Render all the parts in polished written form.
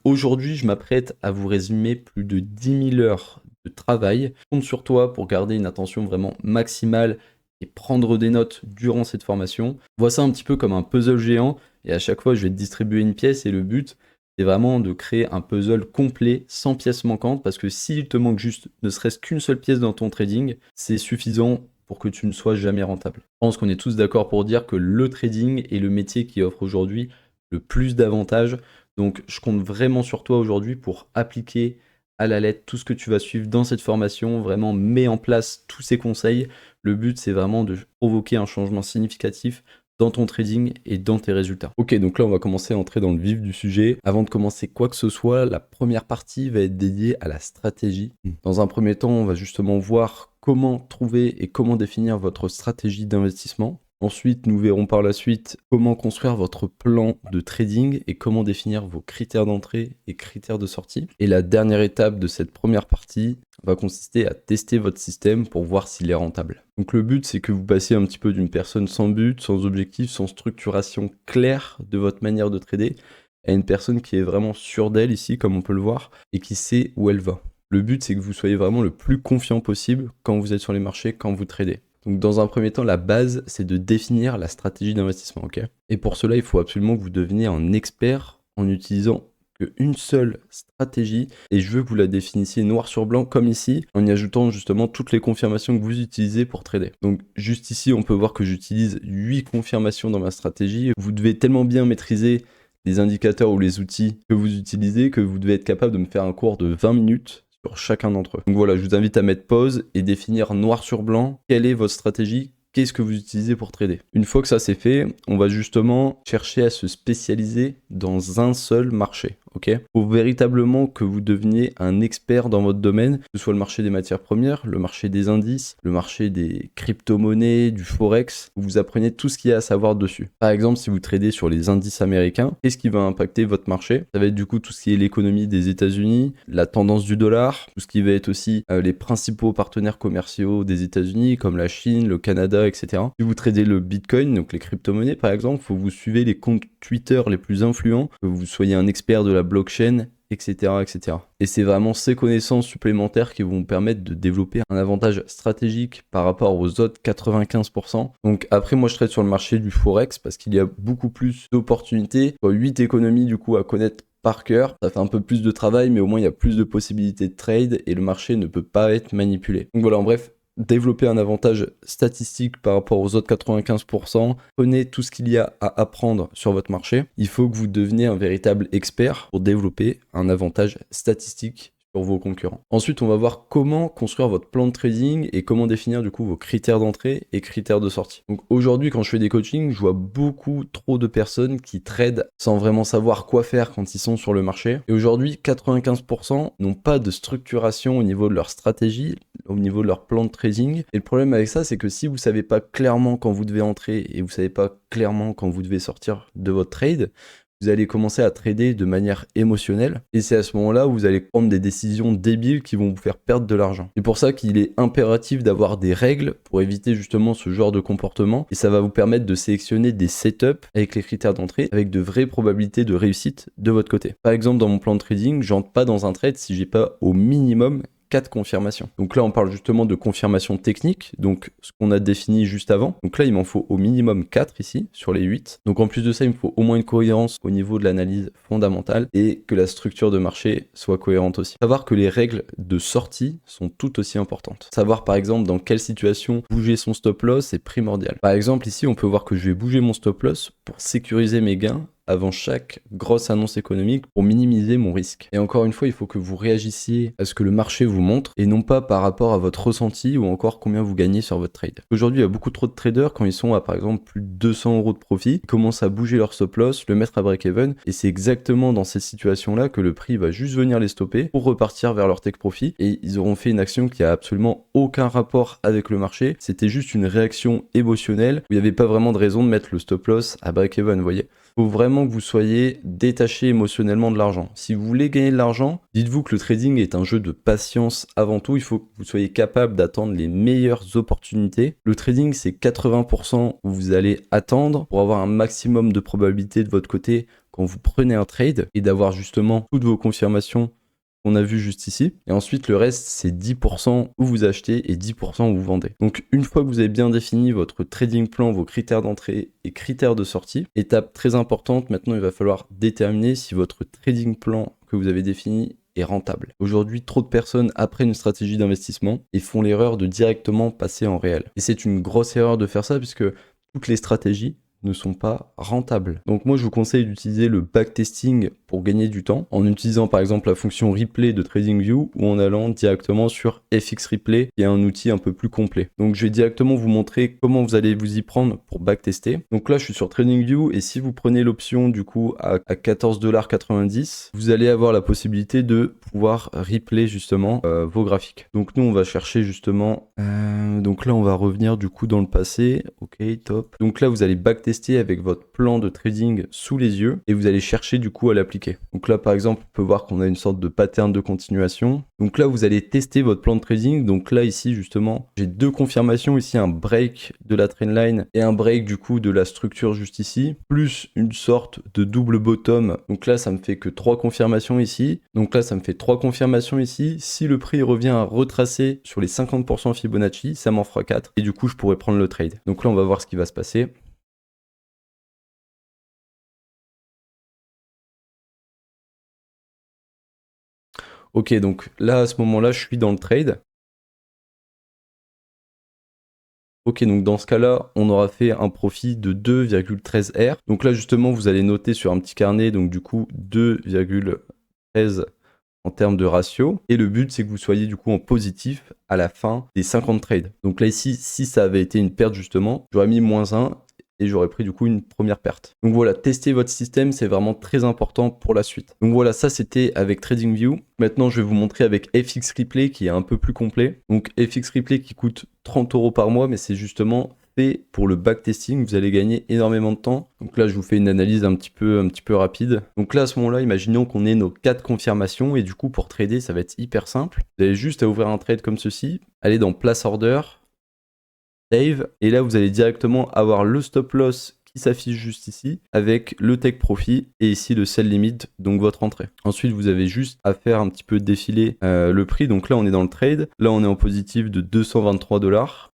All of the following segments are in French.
Aujourd'hui, je m'apprête à vous résumer plus de 10 000 heures de travail. Je compte sur toi pour garder une attention vraiment maximale et prendre des notes durant cette formation. Vois ça un petit peu comme un puzzle géant et à chaque fois, je vais te distribuer une pièce et le but, c'est vraiment de créer un puzzle complet sans pièces manquantes parce que s'il te manque juste ne serait-ce qu'une seule pièce dans ton trading, c'est suffisant pour que tu ne sois jamais rentable. Je pense qu'on est tous d'accord pour dire que le trading est le métier qui offre aujourd'hui le plus d'avantages. Donc, je compte vraiment sur toi aujourd'hui pour appliquer à la lettre tout ce que tu vas suivre dans cette formation. Vraiment, mets en place tous ces conseils. Le but, c'est vraiment de provoquer un changement significatif dans ton trading et dans tes résultats. Ok, donc là, on va commencer à entrer dans le vif du sujet. Avant de commencer quoi que ce soit, la première partie va être dédiée à la stratégie. Dans un premier temps, on va justement voir comment trouver et comment définir votre stratégie d'investissement. Ensuite, nous verrons par la suite comment construire votre plan de trading et comment définir vos critères d'entrée et critères de sortie. Et la dernière étape de cette première partie va consister à tester votre système pour voir s'il est rentable. Donc le but, c'est que vous passiez un petit peu d'une personne sans but, sans objectif, sans structuration claire de votre manière de trader, à une personne qui est vraiment sûre d'elle ici, comme on peut le voir, et qui sait où elle va. Le but, c'est que vous soyez vraiment le plus confiant possible quand vous êtes sur les marchés, quand vous tradez. Donc dans un premier temps, la base, c'est de définir la stratégie d'investissement, ok ? Et pour cela, il faut absolument que vous deveniez un expert en utilisant qu'une seule stratégie, et je veux que vous la définissiez noir sur blanc, comme ici, en y ajoutant justement toutes les confirmations que vous utilisez pour trader. Donc juste ici, on peut voir que j'utilise 8 confirmations dans ma stratégie. Vous devez tellement bien maîtriser les indicateurs ou les outils que vous utilisez que vous devez être capable de me faire un cours de 20 minutes sur chacun d'entre eux. Donc voilà, je vous invite à mettre pause et définir noir sur blanc quelle est votre stratégie, qu'est-ce que vous utilisez pour trader. Une fois que ça c'est fait, on va justement chercher à se spécialiser dans un seul marché. Ok ? Faut véritablement que vous deveniez un expert dans votre domaine, que ce soit le marché des matières premières, le marché des indices, le marché des crypto-monnaies, du forex, où vous apprenez tout ce qu'il y a à savoir dessus. Par exemple, si vous tradez sur les indices américains, qu'est-ce qui va impacter votre marché ? Ça va être du coup tout ce qui est l'économie des États-Unis, la tendance du dollar, tout ce qui va être aussi les principaux partenaires commerciaux des États-Unis, comme la Chine, le Canada, etc. Si vous tradez le Bitcoin, donc les crypto-monnaies par exemple, il faut que vous suivez les comptes Twitter les plus influents, que vous soyez un expert de la blockchain, etc., etc. Et c'est vraiment ces connaissances supplémentaires qui vont vous permettre de développer un avantage stratégique par rapport aux autres 95%. Donc après, moi je trade sur le marché du Forex parce qu'il y a beaucoup plus d'opportunités, 8 économies du coup à connaître par cœur. Ça fait un peu plus de travail, mais au moins il y a plus de possibilités de trade et le marché ne peut pas être manipulé. Donc voilà, en bref, développer un avantage statistique par rapport aux autres 95%, prenez tout ce qu'il y a à apprendre sur votre marché. Il faut que vous deveniez un véritable expert pour développer un avantage statistique sur vos concurrents. Ensuite, on va voir comment construire votre plan de trading et comment définir du coup vos critères d'entrée et critères de sortie. Donc aujourd'hui, quand je fais des coachings, je vois beaucoup trop de personnes qui tradent sans vraiment savoir quoi faire quand ils sont sur le marché. Et aujourd'hui, 95% n'ont pas de structuration au niveau de leur stratégie, au niveau de leur plan de trading. Et le problème avec ça, c'est que si vous savez pas clairement quand vous devez entrer et vous savez pas clairement quand vous devez sortir de votre trade, vous allez commencer à trader de manière émotionnelle et c'est à ce moment-là où vous allez prendre des décisions débiles qui vont vous faire perdre de l'argent. C'est pour ça qu'il est impératif d'avoir des règles pour éviter justement ce genre de comportement et ça va vous permettre de sélectionner des setups avec les critères d'entrée avec de vraies probabilités de réussite de votre côté. Par exemple, dans mon plan de trading, j'entre pas dans un trade si j'ai pas au minimum 4 confirmations. Donc là, on parle justement de confirmation technique, donc ce qu'on a défini juste avant. Donc là, il m'en faut au minimum 4 ici, sur les 8. Donc en plus de ça, il me faut au moins une cohérence au niveau de l'analyse fondamentale et que la structure de marché soit cohérente aussi. Savoir que les règles de sortie sont tout aussi importantes. Savoir par exemple dans quelle situation bouger son stop loss est primordial. Par exemple, ici, on peut voir que je vais bouger mon stop loss pour sécuriser mes gains avant chaque grosse annonce économique pour minimiser mon risque. Et encore une fois, il faut que vous réagissiez à ce que le marché vous montre et non pas par rapport à votre ressenti ou encore combien vous gagnez sur votre trade. Aujourd'hui, il y a beaucoup trop de traders quand ils sont à par exemple plus de 200 € de profit, ils commencent à bouger leur stop loss, le mettre à break-even et c'est exactement dans ces situations-là que le prix va juste venir les stopper pour repartir vers leur take profit et ils auront fait une action qui a absolument aucun rapport avec le marché. C'était juste une réaction émotionnelle où il n'y avait pas vraiment de raison de mettre le stop loss à break-even, vous voyez. Il faut vraiment que vous soyez détaché émotionnellement de l'argent. Si vous voulez gagner de l'argent, dites-vous que le trading est un jeu de patience avant tout. Il faut que vous soyez capable d'attendre les meilleures opportunités. Le trading, c'est 80% où vous allez attendre pour avoir un maximum de probabilité de votre côté quand vous prenez un trade et d'avoir justement toutes vos confirmations qu'on a vu juste ici. Et ensuite, le reste, c'est 10% où vous achetez et 10% où vous vendez. Donc, une fois que vous avez bien défini votre trading plan, vos critères d'entrée et critères de sortie, étape très importante, maintenant, il va falloir déterminer si votre trading plan que vous avez défini est rentable. Aujourd'hui, trop de personnes apprennent une stratégie d'investissement et font l'erreur de directement passer en réel. Et c'est une grosse erreur de faire ça puisque toutes les stratégies ne sont pas rentables. Donc moi je vous conseille d'utiliser le backtesting pour gagner du temps en utilisant par exemple la fonction replay de TradingView ou en allant directement sur FX Replay qui est un outil un peu plus complet. Donc je vais directement vous montrer comment vous allez vous y prendre pour backtester. Donc là je suis sur TradingView et si vous prenez l'option du coup à 14,90 $, vous allez avoir la possibilité de pouvoir replay justement vos graphiques. Donc nous on va chercher justement donc là on va revenir du coup dans le passé. Ok, top. Donc là vous allez backtester avec votre plan de trading sous les yeux et vous allez chercher du coup à l'appliquer. Donc là par exemple on peut voir qu'on a une sorte de pattern de continuation. Donc là vous allez tester votre plan de trading. Donc là ici justement j'ai deux confirmations ici, un break de la trendline et un break du coup de la structure juste ici, plus une sorte de double bottom. Donc là ça me fait que 3 confirmations ici. Donc là ça me fait 3 confirmations ici. Si le prix revient à retracer sur les 50% Fibonacci, ça m'en fera 4 et du coup je pourrais prendre le trade. Donc là on va voir ce qui va se passer. Ok, donc là, à ce moment-là, je suis dans le trade. Ok, donc dans ce cas-là, on aura fait un profit de 2,13 R. Donc là, justement, vous allez noter sur un petit carnet, donc du coup, 2,13 en termes de ratio. Et le but, c'est que vous soyez du coup en positif à la fin des 50 trades. Donc là, ici, si ça avait été une perte, justement, j'aurais mis -1 et j'aurais pris du coup une première perte. Donc voilà, tester votre système, c'est vraiment très important pour la suite. Donc voilà, ça c'était avec TradingView. Maintenant, je vais vous montrer avec FX Replay qui est un peu plus complet. Donc FX Replay qui coûte 30 € par mois, mais c'est justement fait pour le backtesting. Vous allez gagner énormément de temps. Donc là, je vous fais une analyse un petit peu rapide. Donc là, à ce moment-là, imaginons qu'on ait nos 4 confirmations et du coup, pour trader, ça va être hyper simple. Vous avez juste à ouvrir un trade comme ceci, aller dans Place Order, Save, et là vous allez directement avoir le stop loss qui s'affiche juste ici avec le take profit et ici le sell limit, donc votre entrée. Ensuite vous avez juste à faire un petit peu défiler le prix. Donc là on est dans le trade, là on est en positif de 223 $.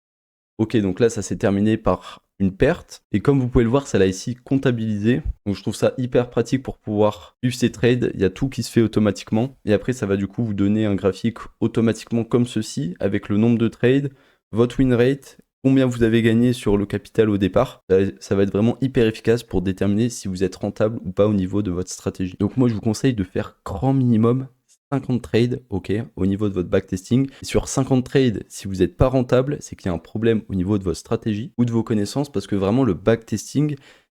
Ok, donc là ça s'est terminé par une perte et comme vous pouvez le voir ça l'a ici comptabilisé. Donc je trouve ça hyper pratique pour pouvoir suivre ces trades. Il y a tout qui se fait automatiquement et après ça va du coup vous donner un graphique automatiquement comme ceci avec le nombre de trades, votre win rate, combien vous avez gagné sur le capital au départ. Ça va être vraiment hyper efficace pour déterminer si vous êtes rentable ou pas au niveau de votre stratégie. Donc moi je vous conseille de faire grand minimum 50 trades, ok, au niveau de votre backtesting. Et sur 50 trades, si vous n'êtes pas rentable, c'est qu'il y a un problème au niveau de votre stratégie ou de vos connaissances, parce que vraiment le backtesting,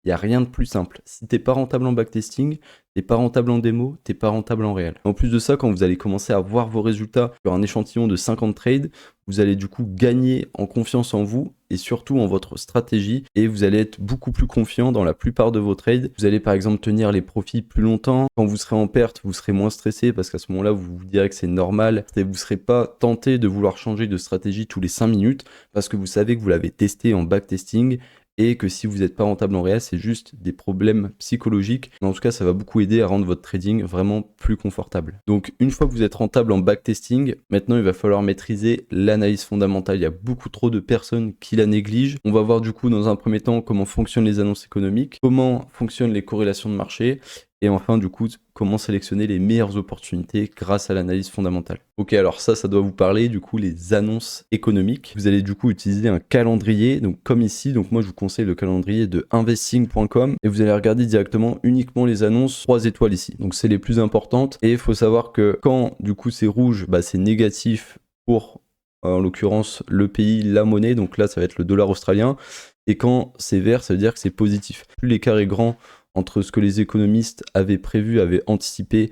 il n'y a rien de plus simple. Si t'es pas rentable en backtesting, t'es pas rentable en démo, t'es pas rentable en réel. En plus de ça, quand vous allez commencer à voir vos résultats sur un échantillon de 50 trades, vous allez du coup gagner en confiance en vous et surtout en votre stratégie et vous allez être beaucoup plus confiant dans la plupart de vos trades. Vous allez par exemple tenir les profits plus longtemps. Quand vous serez en perte, vous serez moins stressé parce qu'à ce moment-là, vous vous direz que c'est normal et vous ne serez pas tenté de vouloir changer de stratégie tous les 5 minutes parce que vous savez que vous l'avez testé en backtesting et que si vous n'êtes pas rentable en réel, c'est juste des problèmes psychologiques. Mais en tout cas, ça va beaucoup aider à rendre votre trading vraiment plus confortable. Donc, une fois que vous êtes rentable en backtesting, maintenant, il va falloir maîtriser l'analyse fondamentale. Il y a beaucoup trop de personnes qui la négligent. On va voir du coup, dans un premier temps, comment fonctionnent les annonces économiques, comment fonctionnent les corrélations de marché, et enfin, du coup, comment sélectionner les meilleures opportunités grâce à l'analyse fondamentale. Ok, alors ça doit vous parler, du coup, les annonces économiques. Vous allez du coup utiliser un calendrier, donc comme ici, donc moi je vous conseille le calendrier de investing.com et vous allez regarder directement uniquement les annonces 3 étoiles ici. Donc c'est les plus importantes et il faut savoir que quand du coup c'est rouge, bah, c'est négatif pour, en l'occurrence, le pays, la monnaie, donc là ça va être le dollar australien. Et quand c'est vert, ça veut dire que c'est positif. Plus l'écart est grand entre ce que les économistes avaient prévu, avaient anticipé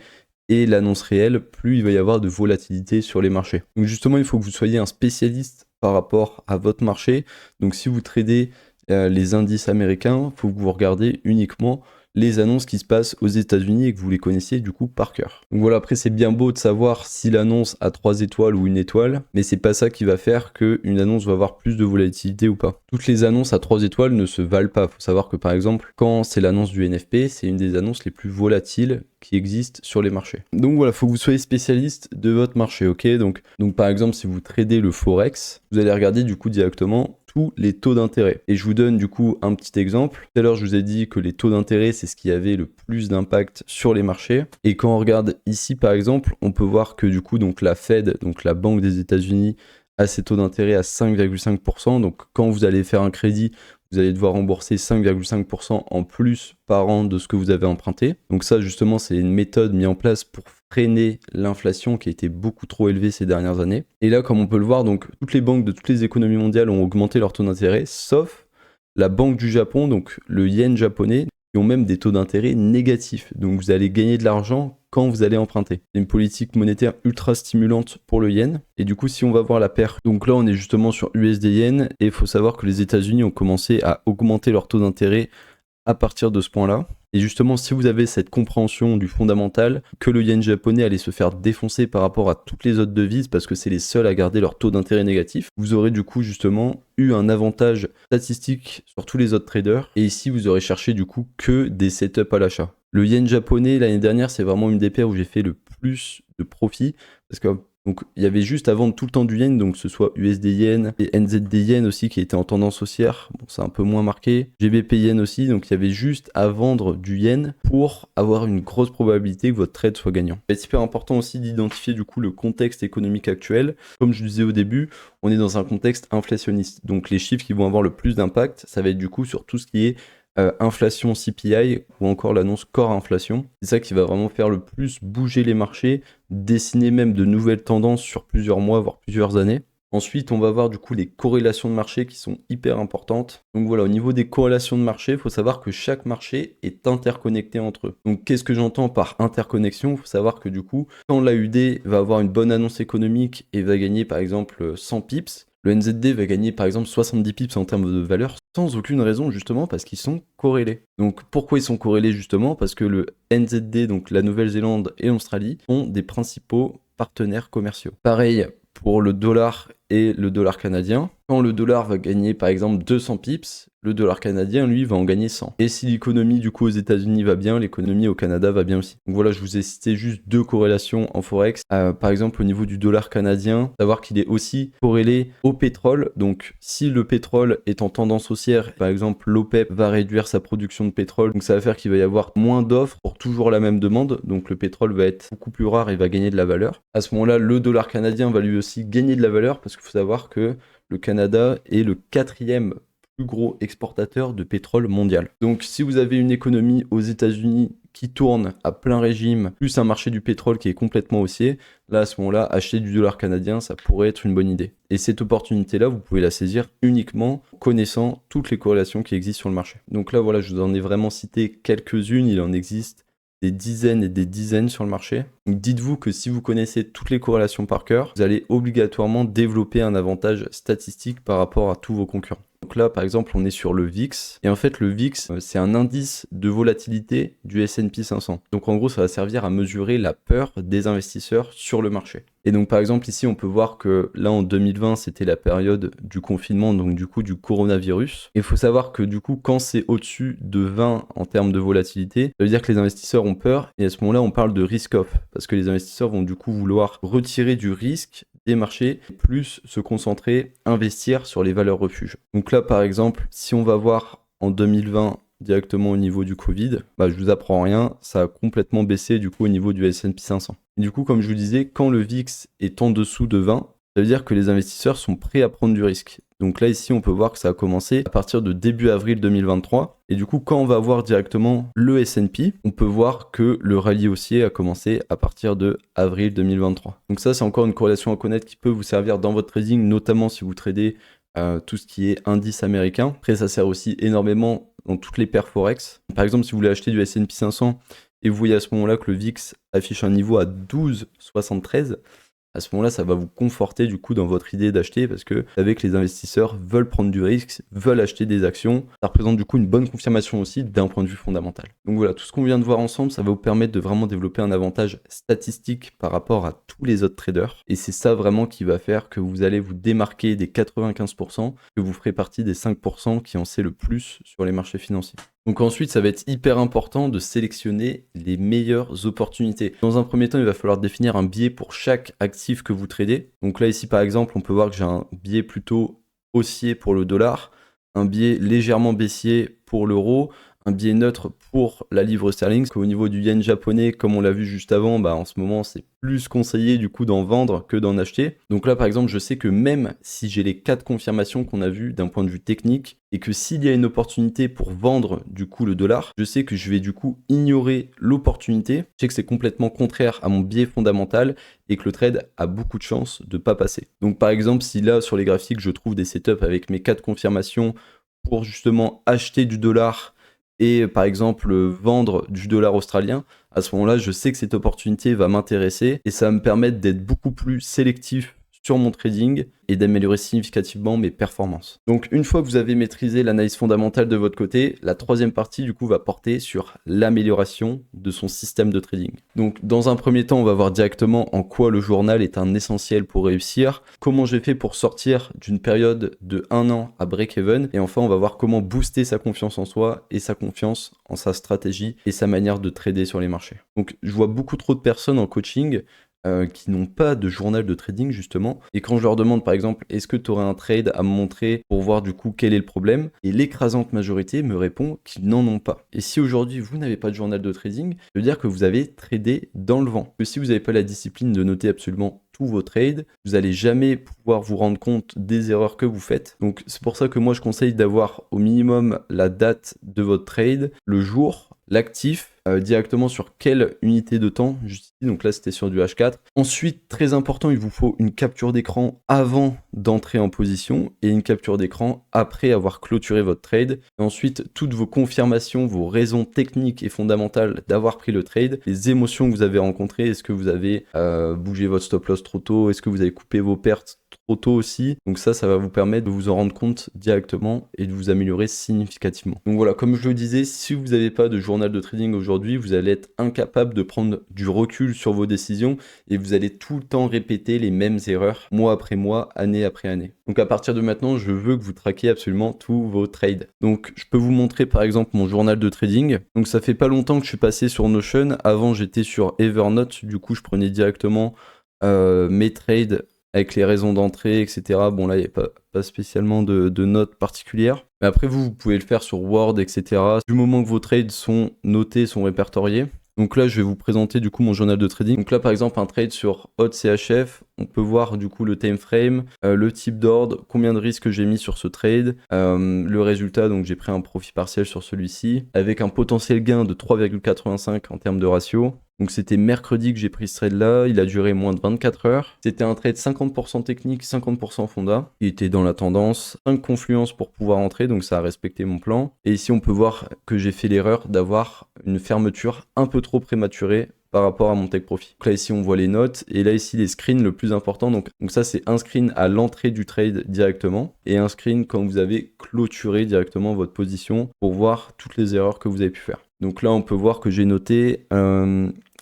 et l'annonce réelle, plus il va y avoir de volatilité sur les marchés. Donc justement, il faut que vous soyez un spécialiste par rapport à votre marché. Donc si vous tradez les indices américains, il faut que vous regardez uniquement les annonces qui se passent aux États-Unis et que vous les connaissiez du coup par cœur. Donc voilà, après c'est bien beau de savoir si l'annonce a 3 étoiles ou 1 étoile, mais c'est pas ça qui va faire qu'une annonce va avoir plus de volatilité ou pas. Toutes les annonces à 3 étoiles ne se valent pas. Faut savoir que par exemple, quand c'est l'annonce du NFP, c'est une des annonces les plus volatiles qui existent sur les marchés. Donc voilà, faut que vous soyez spécialiste de votre marché, ok? Donc par exemple, si vous tradez le Forex, vous allez regarder du coup directement tous les taux d'intérêt. Et je vous donne du coup un petit exemple. Tout à l'heure, je vous ai dit que les taux d'intérêt, c'est ce qui avait le plus d'impact sur les marchés. Et quand on regarde ici, par exemple, on peut voir que du coup, donc la Fed, donc la Banque des États-Unis, a ses taux d'intérêt à 5,5%. Donc quand vous allez faire un crédit, vous allez devoir rembourser 5,5% en plus par an de ce que vous avez emprunté. Donc ça, justement, c'est une méthode mise en place pour freiner l'inflation qui a été beaucoup trop élevée ces dernières années. Et là, comme on peut le voir, donc toutes les banques de toutes les économies mondiales ont augmenté leur taux d'intérêt, sauf la Banque du Japon, donc le yen japonais, qui ont même des taux d'intérêt négatifs. Donc vous allez gagner de l'argent quand vous allez emprunter. C'est une politique monétaire ultra stimulante pour le yen. Et du coup, si on va voir la paire, donc là on est justement sur USD yen, et il faut savoir que les États-Unis ont commencé à augmenter leur taux d'intérêt à partir de ce point-là. Et justement, si vous avez cette compréhension du fondamental, que le yen japonais allait se faire défoncer par rapport à toutes les autres devises parce que c'est les seuls à garder leur taux d'intérêt négatif, vous aurez du coup justement eu un avantage statistique sur tous les autres traders. Et ici, vous aurez cherché du coup que des setups à l'achat. Le yen japonais, l'année dernière, c'est vraiment une des paires où j'ai fait le plus de profit parce que donc il y avait juste à vendre tout le temps du yen, donc que ce soit USD yen et NZD yen aussi qui était en tendance haussière. Bon, c'est un peu moins marqué. GBP yen aussi, donc il y avait juste à vendre du yen pour avoir une grosse probabilité que votre trade soit gagnant. C'est hyper important aussi d'identifier du coup le contexte économique actuel. Comme je le disais au début, on est dans un contexte inflationniste. Donc les chiffres qui vont avoir le plus d'impact, ça va être du coup sur tout ce qui est inflation CPI ou encore l'annonce core inflation. C'est ça qui va vraiment faire le plus bouger les marchés, dessiner même de nouvelles tendances sur plusieurs mois, voire plusieurs années. Ensuite, on va voir du coup les corrélations de marché qui sont hyper importantes. Donc voilà, au niveau des corrélations de marché, il faut savoir que chaque marché est interconnecté entre eux. Donc qu'est-ce que j'entends par interconnexion? Il faut savoir que du coup, quand l'AUD va avoir une bonne annonce économique et va gagner par exemple 100 pips, le NZD va gagner par exemple 70 pips en termes de valeur sans aucune raison justement parce qu'ils sont corrélés. Donc pourquoi ils sont corrélés justement? Parce que le NZD, donc la Nouvelle-Zélande et l'Australie, sont des principaux partenaires commerciaux. Pareil pour le dollar et le dollar canadien. Quand le dollar va gagner par exemple 200 pips, le dollar canadien lui va en gagner 100. Et si l'économie du coup aux États-Unis va bien, l'économie au Canada va bien aussi. Donc voilà, je vous ai cité juste 2 corrélations en forex. Par exemple au niveau du dollar canadien, savoir qu'il est aussi corrélé au pétrole. Donc si le pétrole est en tendance haussière, par exemple l'OPEP va réduire sa production de pétrole, donc ça va faire qu'il va y avoir moins d'offres pour toujours la même demande. Donc le pétrole va être beaucoup plus rare et va gagner de la valeur. À ce moment-là, le dollar canadien va lui aussi gagner de la valeur parce qu'il faut savoir que le Canada est le 4e plus gros exportateur de pétrole mondial. Donc si vous avez une économie aux États-Unis qui tourne à plein régime, plus un marché du pétrole qui est complètement haussier, là à ce moment-là, acheter du dollar canadien, ça pourrait être une bonne idée. Et cette opportunité-là, vous pouvez la saisir uniquement en connaissant toutes les corrélations qui existent sur le marché. Donc là, voilà, je vous en ai vraiment cité quelques-unes, il en existe des dizaines et des dizaines sur le marché. Donc dites-vous que si vous connaissez toutes les corrélations par cœur, vous allez obligatoirement développer un avantage statistique par rapport à tous vos concurrents. Donc là, par exemple, on est sur le VIX. Et en fait, le VIX, c'est un indice de volatilité du S&P 500. Donc en gros, ça va servir à mesurer la peur des investisseurs sur le marché. Et donc par exemple, ici, on peut voir que là, en 2020, c'était la période du confinement, donc du coup, du coronavirus. Et il faut savoir que du coup, quand c'est au-dessus de 20 en termes de volatilité, ça veut dire que les investisseurs ont peur. Et à ce moment-là, on parle de risk-off. Parce que les investisseurs vont du coup vouloir retirer du risque des marchés, plus se concentrer, investir sur les valeurs refuges. Donc là, par exemple, si on va voir en 2020 directement au niveau du Covid, je vous apprends rien, ça a complètement baissé du coup au niveau du S&P 500. Et du coup, comme je vous disais, quand le VIX est en dessous de 20, ça veut dire que les investisseurs sont prêts à prendre du risque. Donc là, ici, on peut voir que ça a commencé à partir de début avril 2023. Et du coup, quand on va voir directement le S&P, on peut voir que le rallye haussier a commencé à partir de avril 2023. Donc ça, c'est encore une corrélation à connaître qui peut vous servir dans votre trading, notamment si vous tradez tout ce qui est indice américain. Après, ça sert aussi énormément dans toutes les paires Forex. Par exemple, si vous voulez acheter du S&P 500 et vous voyez à ce moment-là que le VIX affiche un niveau à 12,73, à ce moment-là, ça va vous conforter du coup dans votre idée d'acheter parce que vous savez que les investisseurs veulent prendre du risque, veulent acheter des actions. Ça représente du coup une bonne confirmation aussi d'un point de vue fondamental. Donc voilà, tout ce qu'on vient de voir ensemble, ça va vous permettre de vraiment développer un avantage statistique par rapport à tous les autres traders. Et c'est ça vraiment qui va faire que vous allez vous démarquer des 95%, que vous ferez partie des 5% qui en sait le plus sur les marchés financiers. Donc ensuite, ça va être hyper important de sélectionner les meilleures opportunités. Dans un premier temps, il va falloir définir un biais pour chaque actif que vous tradez. Donc là, ici, par exemple, on peut voir que j'ai un biais plutôt haussier pour le dollar, un biais légèrement baissier pour l'euro, un biais neutre pour la livre sterling. Au niveau du yen japonais, comme on l'a vu juste avant, en ce moment, c'est plus conseillé du coup d'en vendre que d'en acheter. Donc là, par exemple, je sais que même si j'ai les 4 confirmations qu'on a vues d'un point de vue technique, et que s'il y a une opportunité pour vendre du coup le dollar, je sais que je vais du coup ignorer l'opportunité. Je sais que c'est complètement contraire à mon biais fondamental et que le trade a beaucoup de chances de ne pas passer. Donc par exemple, si là sur les graphiques, je trouve des setups avec mes 4 confirmations pour justement acheter du dollar et par exemple vendre du dollar australien, à ce moment-là, je sais que cette opportunité va m'intéresser et ça va me permettre d'être beaucoup plus sélectif sur mon trading et d'améliorer significativement mes performances. Donc une fois que vous avez maîtrisé l'analyse fondamentale de votre côté, la troisième partie du coup va porter sur l'amélioration de son système de trading. Donc dans un premier temps, on va voir directement en quoi le journal est un essentiel pour réussir, comment j'ai fait pour sortir d'une période de 1 an à break-even, et enfin on va voir comment booster sa confiance en soi et sa confiance en sa stratégie et sa manière de trader sur les marchés. Donc je vois beaucoup trop de personnes en coaching qui n'ont pas de journal de trading justement, et quand je leur demande par exemple est-ce que tu aurais un trade à me montrer pour voir du coup quel est le problème, et l'écrasante majorité me répond qu'ils n'en ont pas. Et si aujourd'hui vous n'avez pas de journal de trading, ça veut dire que vous avez tradé dans le vent, que si vous n'avez pas la discipline de noter absolument tous vos trades, vous n'allez jamais pouvoir vous rendre compte des erreurs que vous faites. Donc c'est pour ça que moi je conseille d'avoir au minimum la date de votre trade, le jour, l'actif, directement sur quelle unité de temps, juste ici, donc là c'était sur du H4. Ensuite, très important, il vous faut une capture d'écran avant d'entrer en position et une capture d'écran après avoir clôturé votre trade. Et ensuite, toutes vos confirmations, vos raisons techniques et fondamentales d'avoir pris le trade, les émotions que vous avez rencontrées, est-ce que vous avez bougé votre stop loss trop tôt, est-ce que vous avez coupé vos pertes trop tôt aussi. Donc ça va vous permettre de vous en rendre compte directement et de vous améliorer significativement. Donc voilà, comme je le disais, si vous n'avez pas de journal de trading aujourd'hui, vous allez être incapable de prendre du recul sur vos décisions et vous allez tout le temps répéter les mêmes erreurs, mois après mois, année après année. Donc à partir de maintenant, je veux que vous traquiez absolument tous vos trades. Donc je peux vous montrer par exemple mon journal de trading. Donc ça fait pas longtemps que je suis passé sur Notion. Avant j'étais sur Evernote, du coup je prenais directement mes trades avec les raisons d'entrée, etc. Bon là, il n'y a pas spécialement de notes particulières. Mais après, vous pouvez le faire sur Word, etc. Du moment que vos trades sont notés, sont répertoriés. Donc là, je vais vous présenter du coup mon journal de trading. Donc là, par exemple, un trade sur Hot CHF, on peut voir du coup le time frame, le type d'ordre, combien de risques j'ai mis sur ce trade, le résultat, donc j'ai pris un profit partiel sur celui-ci, avec un potentiel gain de 3,85 en termes de ratio. Donc c'était mercredi que j'ai pris ce trade-là, il a duré moins de 24 heures. C'était un trade 50% technique, 50% fonda. Il était dans la tendance, 5 confluences pour pouvoir entrer, donc ça a respecté mon plan. Et ici on peut voir que j'ai fait l'erreur d'avoir une fermeture un peu trop prématurée par rapport à mon take profit. Donc là ici on voit les notes et là ici les screens le plus important. Donc ça c'est un screen à l'entrée du trade directement et un screen quand vous avez clôturé directement votre position pour voir toutes les erreurs que vous avez pu faire. Donc là on peut voir que j'ai noté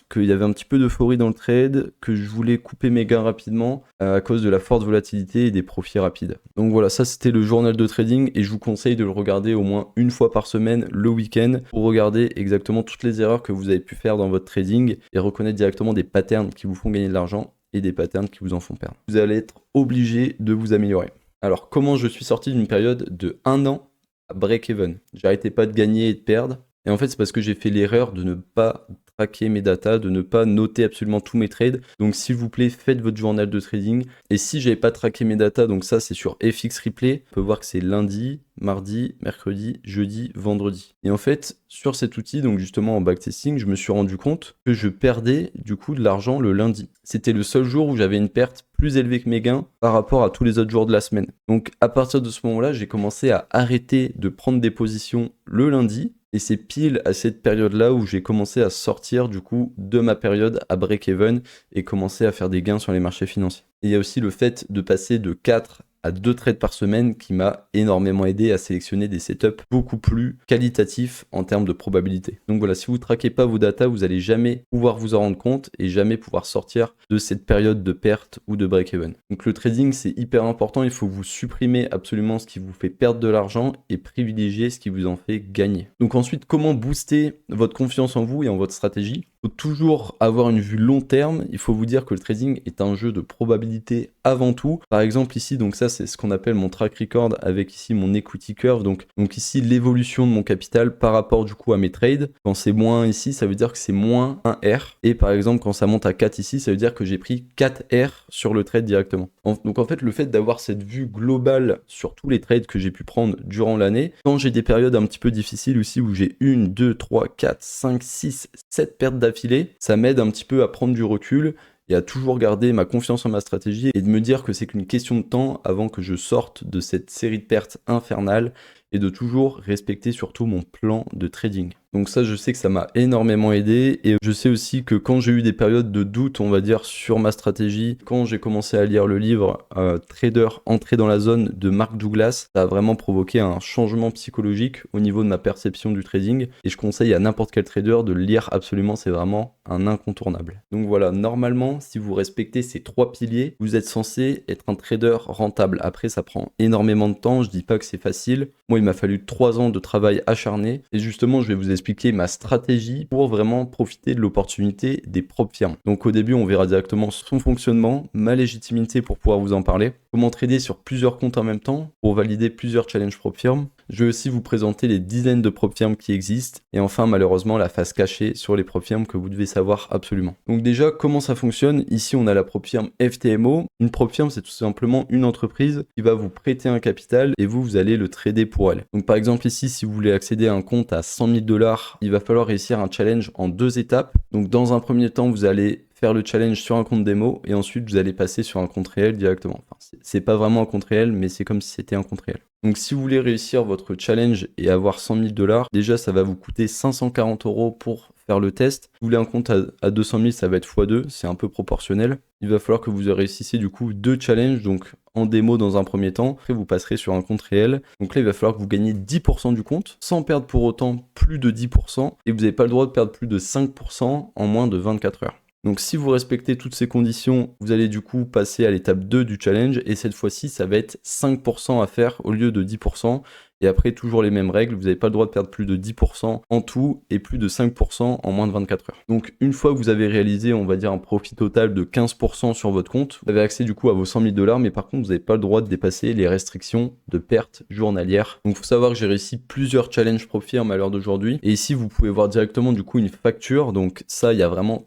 qu'il y avait un petit peu d'euphorie dans le trade, que je voulais couper mes gains rapidement à cause de la forte volatilité et des profits rapides. Donc voilà, ça c'était le journal de trading et je vous conseille de le regarder au moins une fois par semaine le week-end pour regarder exactement toutes les erreurs que vous avez pu faire dans votre trading et reconnaître directement des patterns qui vous font gagner de l'argent et des patterns qui vous en font perdre. Vous allez être obligé de vous améliorer. Alors comment je suis sorti d'une période de 1 an à break-even? J'arrêtais pas de gagner et de perdre. Et en fait, c'est parce que j'ai fait l'erreur de ne pas traquer mes datas, de ne pas noter absolument tous mes trades. Donc s'il vous plaît, faites votre journal de trading. Et si j'avais pas traqué mes datas, donc ça c'est sur FX Replay, on peut voir que c'est lundi, mardi, mercredi, jeudi, vendredi. Et en fait, sur cet outil, donc justement en backtesting, je me suis rendu compte que je perdais du coup de l'argent le lundi. C'était le seul jour où j'avais une perte plus élevée que mes gains par rapport à tous les autres jours de la semaine. Donc à partir de ce moment-là, j'ai commencé à arrêter de prendre des positions le lundi Et c'est pile à cette période-là où j'ai commencé à sortir du coup de ma période à break-even et commencer à faire des gains sur les marchés financiers. Et il y a aussi le fait de passer de 4 à 2 trades par semaine qui m'a énormément aidé à sélectionner des setups beaucoup plus qualitatifs en termes de probabilité. Donc voilà, si vous ne traquez pas vos datas, vous n'allez jamais pouvoir vous en rendre compte et jamais pouvoir sortir de cette période de perte ou de break-even. Donc le trading, c'est hyper important, il faut vous supprimer absolument ce qui vous fait perdre de l'argent et privilégier ce qui vous en fait gagner. Donc ensuite, comment booster votre confiance en vous et en votre stratégie ? Il faut toujours avoir une vue long terme. Il faut vous dire que le trading est un jeu de probabilité avant tout. Par exemple ici, donc ça c'est ce qu'on appelle mon track record avec ici mon equity curve. Donc ici l'évolution de mon capital par rapport du coup à mes trades. Quand c'est moins ici, ça veut dire que c'est moins 1 R. Et par exemple quand ça monte à 4 ici, ça veut dire que j'ai pris 4 R sur le trade directement. Donc en fait le fait d'avoir cette vue globale sur tous les trades que j'ai pu prendre durant l'année, quand j'ai des périodes un petit peu difficiles aussi où j'ai 1, 2, 3, 4, 5, 6, 7 pertes d'affilée, ça m'aide un petit peu à prendre du recul et à toujours garder ma confiance en ma stratégie et de me dire que c'est qu'une question de temps avant que je sorte de cette série de pertes infernales et de toujours respecter surtout mon plan de trading. Donc ça, je sais que ça m'a énormément aidé et je sais aussi que quand j'ai eu des périodes de doute, on va dire, sur ma stratégie, quand j'ai commencé à lire le livre Trader, Entrer dans la zone de Mark Douglas, ça a vraiment provoqué un changement psychologique au niveau de ma perception du trading et je conseille à n'importe quel trader de le lire absolument, c'est vraiment un incontournable. Donc voilà, normalement, si vous respectez ces 3 piliers, vous êtes censé être un trader rentable. Après, ça prend énormément de temps, je dis pas que c'est facile. Moi, il m'a fallu 3 ans de travail acharné et justement, je vais vous expliquer ma stratégie pour vraiment profiter de l'opportunité des propres firmes. Donc au début, on verra directement son fonctionnement, ma légitimité pour pouvoir vous en parler, comment trader sur plusieurs comptes en même temps pour valider plusieurs challenges propres firmes. Je vais aussi vous présenter les dizaines de propres firmes qui existent et enfin malheureusement la face cachée sur les propres firmes que vous devez savoir absolument. Donc déjà, comment ça fonctionne ? Ici, on a la propre firme FTMO. Une propre firme, c'est tout simplement une entreprise qui va vous prêter un capital et vous allez le trader pour elle. Donc par exemple ici, si vous voulez accéder à un compte à 100 000 $, il va falloir réussir un challenge en 2 étapes. Donc dans un premier temps, vous allez faire le challenge sur un compte démo et ensuite vous allez passer sur un compte réel directement. Enfin, c'est pas vraiment un compte réel, mais c'est comme si c'était un compte réel. Donc si vous voulez réussir votre challenge et avoir 100 000 $, déjà ça va vous coûter 540 € pour faire le test. Si vous voulez un compte à 200 000, ça va être x2, c'est un peu proportionnel. Il va falloir que vous réussissiez du coup 2 challenges, donc en démo dans un premier temps, après vous passerez sur un compte réel. Donc là il va falloir que vous gagnez 10% du compte, sans perdre pour autant plus de 10%, et vous n'avez pas le droit de perdre plus de 5% en moins de 24 heures. Donc si vous respectez toutes ces conditions, vous allez du coup passer à l'étape 2 du challenge et cette fois-ci ça va être 5% à faire au lieu de 10%. Et après toujours les mêmes règles, vous n'avez pas le droit de perdre plus de 10% en tout et plus de 5% en moins de 24 heures. Donc une fois que vous avez réalisé, on va dire un profit total de 15% sur votre compte, vous avez accès du coup à vos 100 000 $, mais par contre vous n'avez pas le droit de dépasser les restrictions de perte journalière. Donc il faut savoir que j'ai réussi plusieurs challenges pro firme à l'heure d'aujourd'hui. Et ici vous pouvez voir directement du coup une facture, donc ça il y a vraiment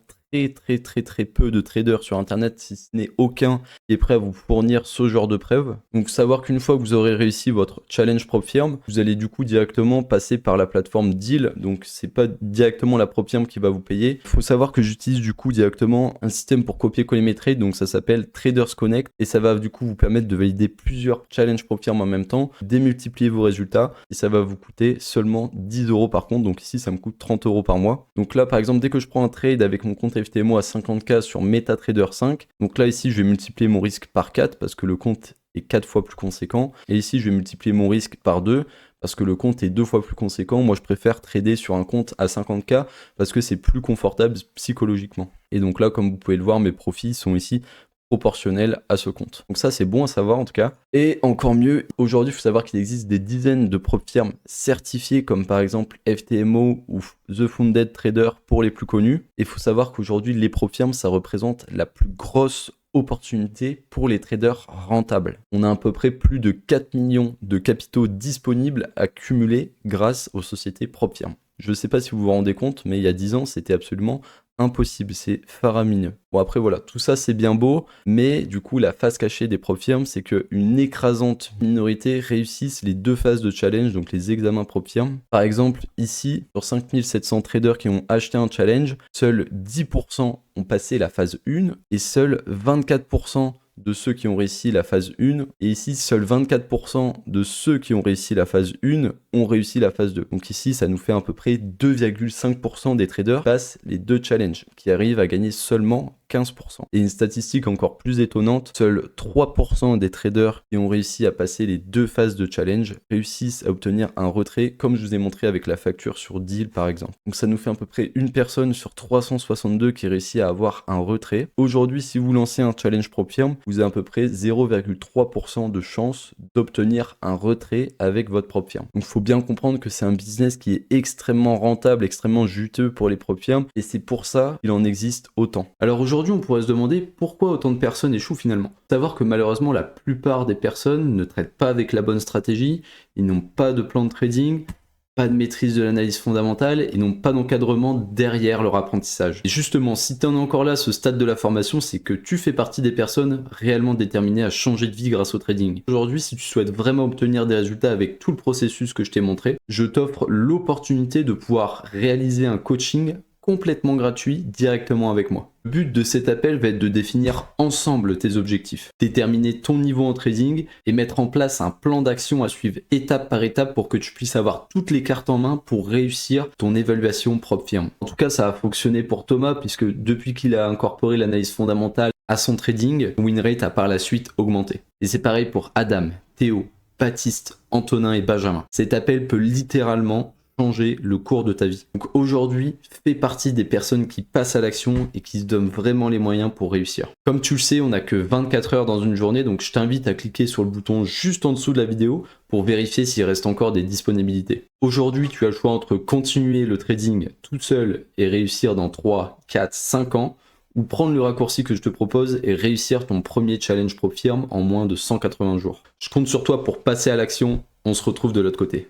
très peu de traders sur internet, si ce n'est aucun, qui est prêt à vous fournir ce genre de preuves. Donc savoir qu'une fois que vous aurez réussi votre challenge propre firme, vous allez du coup directement passer par la plateforme Deal, donc c'est pas directement la propre firme qui va vous payer. Il faut savoir que j'utilise du coup directement un système pour copier-coller mes trades, donc ça s'appelle Traders Connect et ça va du coup vous permettre de valider plusieurs challenges propre firme en même temps, démultiplier vos résultats et ça va vous coûter seulement 10 € par compte. Donc ici ça me coûte 30 € par mois. Donc là par exemple dès que je prends un trade avec mon compte FTMO à 50K sur MetaTrader 5. Donc là, ici, je vais multiplier mon risque par 4 parce que le compte est 4 fois plus conséquent. Et ici, je vais multiplier mon risque par 2 parce que le compte est 2 fois plus conséquent. Moi, je préfère trader sur un compte à 50K parce que c'est plus confortable psychologiquement. Et donc là, comme vous pouvez le voir, mes profits sont ici proportionnel à ce compte. Donc ça c'est bon à savoir en tout cas. Et encore mieux, aujourd'hui il faut savoir qu'il existe des dizaines de propres firmes certifiées comme par exemple FTMO ou The Founded Trader pour les plus connus. Et il faut savoir qu'aujourd'hui les propres firmes ça représente la plus grosse opportunité pour les traders rentables. On a à peu près plus de 4 millions de capitaux disponibles à cumuler grâce aux sociétés propres firmes. Je ne sais pas si vous vous rendez compte, mais il y a 10 ans, c'était absolument impossible, c'est faramineux. Bon après voilà, tout ça c'est bien beau, mais du coup la face cachée des propres firmes, c'est qu'une écrasante minorité réussissent les 2 phases de challenge, donc les examens propres firmes. Par exemple ici, sur 5700 traders qui ont acheté un challenge, seuls 10% ont passé la phase 1 et seuls 24% de ceux qui ont réussi la phase 1, et ici, seuls 24% de ceux qui ont réussi la phase 1 ont réussi la phase 2. Donc ici, ça nous fait à peu près 2,5% des traders passent les deux challenges, qui arrivent à gagner seulement 15%. Et une statistique encore plus étonnante, seuls 3% des traders qui ont réussi à passer les deux phases de challenge réussissent à obtenir un retrait, comme je vous ai montré avec la facture sur deal par exemple. Donc ça nous fait à peu près une personne sur 362 qui réussit à avoir un retrait. Aujourd'hui, si vous lancez un challenge PropFirm, vous avez à peu près 0,3% de chance d'obtenir un retrait avec votre PropFirm. Donc il faut bien comprendre que c'est un business qui est extrêmement rentable, extrêmement juteux pour les PropFirm, et c'est pour ça qu'il en existe autant. Alors aujourd'hui, on pourrait se demander pourquoi autant de personnes échouent finalement. Savoir que malheureusement, la plupart des personnes ne traitent pas avec la bonne stratégie, ils n'ont pas de plan de trading, pas de maîtrise de l'analyse fondamentale et n'ont pas d'encadrement derrière leur apprentissage. Et justement, si tu en es encore là à ce stade de la formation, c'est que tu fais partie des personnes réellement déterminées à changer de vie grâce au trading. Aujourd'hui, si tu souhaites vraiment obtenir des résultats avec tout le processus que je t'ai montré, je t'offre l'opportunité de pouvoir réaliser un coaching complètement gratuit directement avec moi. Le but de cet appel va être de définir ensemble tes objectifs, déterminer ton niveau en trading et mettre en place un plan d'action à suivre étape par étape pour que tu puisses avoir toutes les cartes en main pour réussir ton évaluation PropFirm. En tout cas, ça a fonctionné pour Thomas puisque depuis qu'il a incorporé l'analyse fondamentale à son trading, le win rate a par la suite augmenté. Et c'est pareil pour Adam, Théo, Baptiste, Antonin et Benjamin. Cet appel peut littéralement changer le cours de ta vie. Donc aujourd'hui, fais partie des personnes qui passent à l'action et qui se donnent vraiment les moyens pour réussir. Comme tu le sais, on n'a que 24 heures dans une journée, donc je t'invite à cliquer sur le bouton juste en dessous de la vidéo pour vérifier s'il reste encore des disponibilités. Aujourd'hui, tu as le choix entre continuer le trading tout seul et réussir dans 3, 4, 5 ans, ou prendre le raccourci que je te propose et réussir ton premier challenge PropFirm en moins de 180 jours. Je compte sur toi pour passer à l'action, on se retrouve de l'autre côté.